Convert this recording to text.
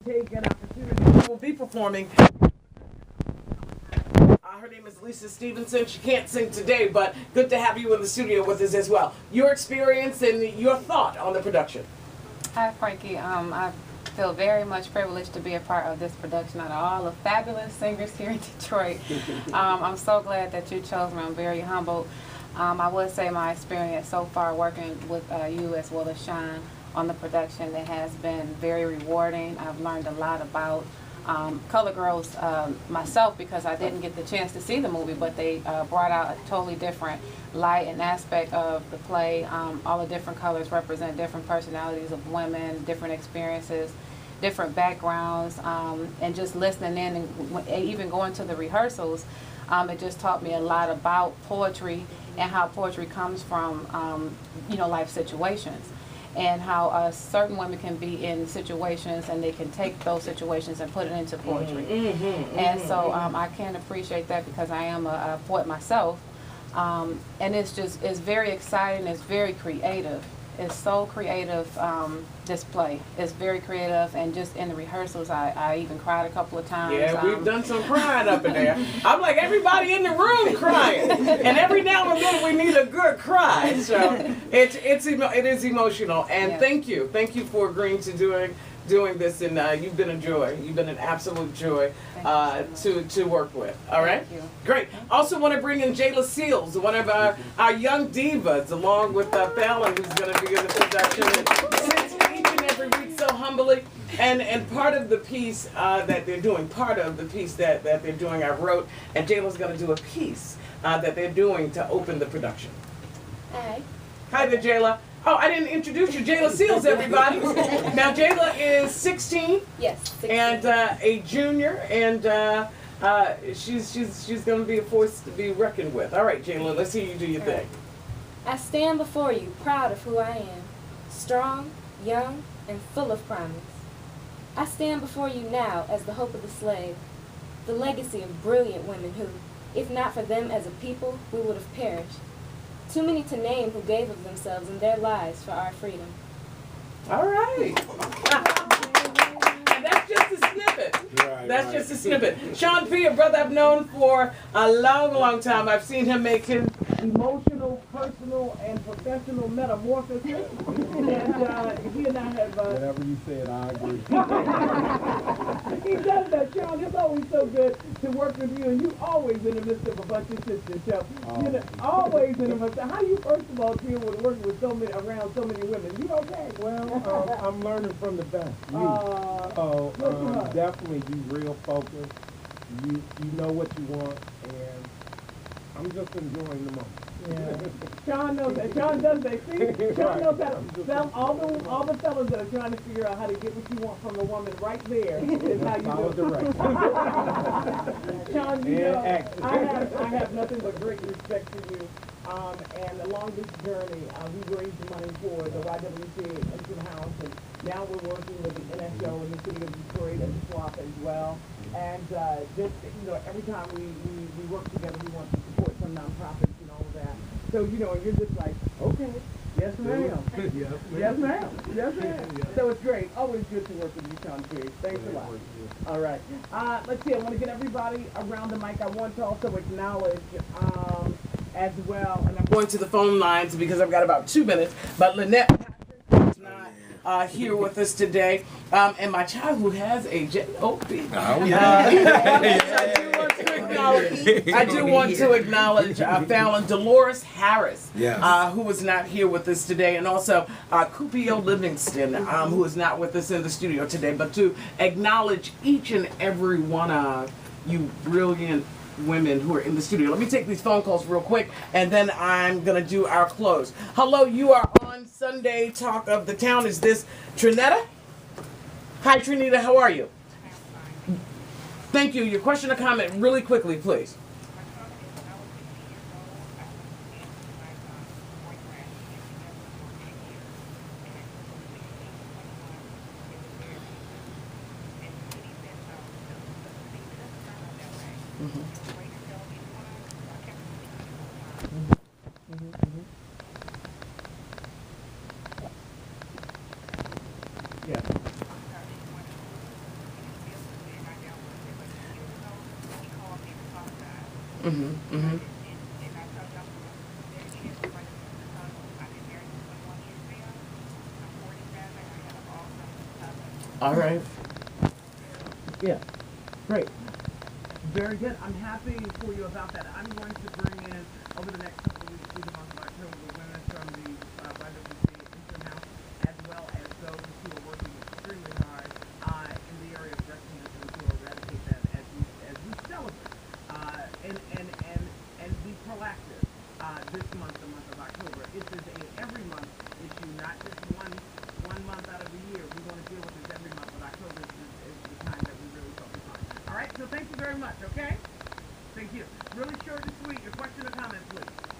take an opportunity. We will be performing. Her name is Lisa Stevenson. She can't sing today, but good to have you in the studio with us as well. Your experience and your thought on the production. Hi, Frankie. I feel very much privileged to be a part of this production out of all the fabulous singers here in Detroit. I'm so glad that you chose me. I'm very humbled. I would say my experience so far working with you as well as Sean on the production, it has been very rewarding. I've learned a lot about Color Girls myself because I didn't get the chance to see the movie, but they brought out a totally different light and aspect of the play. All the different colors represent different personalities of women, different experiences, different backgrounds, and just listening in and even going to the rehearsals, it just taught me a lot about poetry and how poetry comes from life situations, and how certain women can be in situations and they can take those situations and put it into poetry. And so I can appreciate that because I am a poet myself. And it's very exciting, it's very creative. It's so creative, this play. It's very creative, and just in the rehearsals, I even cried a couple of times. Yeah, we've done some crying up in there. I'm like, everybody in the room crying. And every now and then we need a good cry. So it is emotional. And Yeah. Thank you for agreeing to doing this, and you've been a joy. You've been an absolute joy to work with. All right? Thank you. Great. Also want to bring in Jayla Seals, one of our young divas, along with Fallon, who's going to be in the production. And sits each and every week so humbly. And part of the piece that they're doing, I wrote, and Jayla's going to do a piece that they're doing to open the production. Hi. Hi there, Jayla. Oh, I didn't introduce you. Jayla Seals, everybody. Now, Jayla is 16. Yes. 16. And a junior, and she's going to be a force to be reckoned with. All right, Jayla, let's hear you do your thing. I stand before you, proud of who I am, strong, young, and full of promise. I stand before you now as the hope of the slave, the legacy of brilliant women who, if not for them as a people, we would have perished. Too many to name who gave of themselves and their lives for our freedom. All right. And that's just a snippet. That's just a snippet. Sean P., a brother I've known for a long, long time. I've seen him make his emotional, personal, and professional metamorphosis. And he and I have... Whatever you said, I agree. He does that, Sean. It's always so good to work with you, and you always in the midst of a bunch of sisters. So, always in the midst. How do you, first of all, deal with working with around so many women? You okay? Well, I'm learning from the best. Definitely be real focused. You know what you want, and I'm just enjoying the moment. Yeah. Sean knows that. Sean does that. See? Sean knows how to sell all the fellas that are trying to figure out how to get what you want from the woman right there is how you Follow do it. Sean, you know, I have nothing but great respect for you. And along this journey, we raised money for the YWCA Infant House, and now we're working with the NSO in the city of Detroit and the SWAP as well. And every time we work together, we want to support some nonprofits and all of that. So, you're just like, okay, yes ma'am. Yes ma'am. Yes ma'am. So it's great. Always good to work with you, Sean P. Thanks a lot. All right. Let's see. I want to get everybody around the mic. I want to also acknowledge as well, and I'm going to the phone lines because I've got about 2 minutes, but Lynette is not here with us today, and my child who has a J.O.P. I do want to acknowledge Fallon Dolores Harris, who is not here with us today, and also Cupio Livingston, who is not with us in the studio today, but to acknowledge each and every one of you brilliant women who are in the studio. Let me take these phone calls real quick, and then I'm going to do our close. Hello, you are on Sunday Talk of the Town. Is this Trinetta? Hi, Trinita. How are you? Thank you. Your question or comment really quickly, please. Mm-hmm. Mm-hmm. All right. Yeah, great. Very good. I'm happy for you about that. I'm going to bring in, over the next couple of weeks, through the month of October, women from the YWCA Interim House, as well as those who are working extremely hard in the area of breast cancer to eradicate that as we celebrate and be proactive this month, the month of October. This is a every month issue, not just one month out of the year. We want to deal with this every month, but October is the time that we really focus on. All right, so thank you very much, okay? Thank you. Really short and sweet. Your question or comment, please.